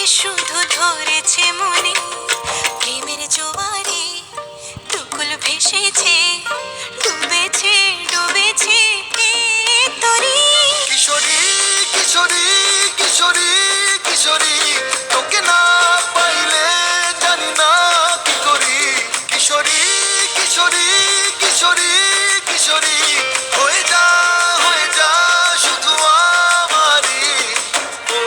শুধু ধরেছে মনে প্রেমের জোয়ারে দুকুল ভেসেছে ডুবেছে ডুবেছে এই তরি। কিশোরী কিশোরী কিশোরী কিশোরী তোকে না পাইলে জানি না কি করি। কিশোরী কিশোরী কিশোরী কিশোরী হয়ে যা শুধু আমারই। ও,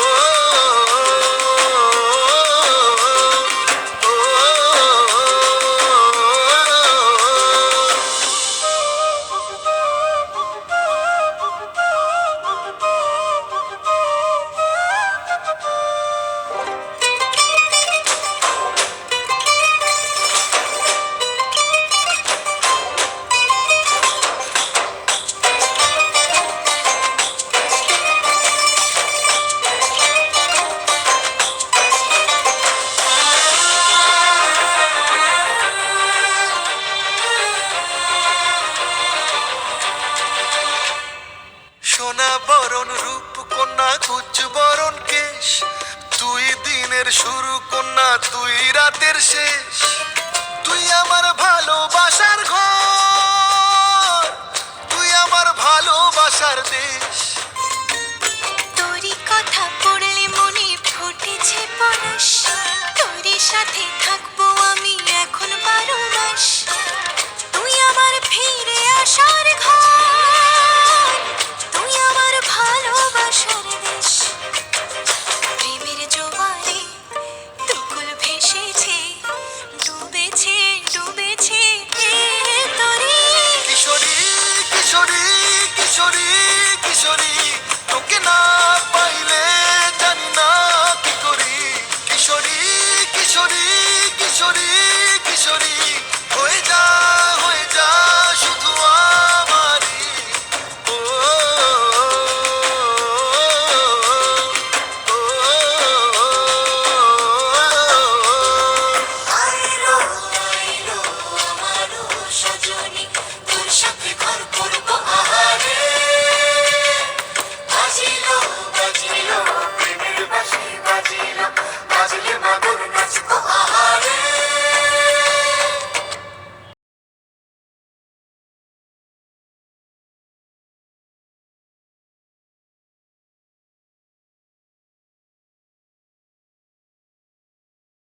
ও, সোনা বরণ রূপ কন্যা কুচ বরণ কেশ, তুই দিনের শুরু কন্যা তুই রাতের শেষ। তুই আমার ভালোবাসার ঘর, তুই আমার ভালোবাসার দেশ। তোরই কথা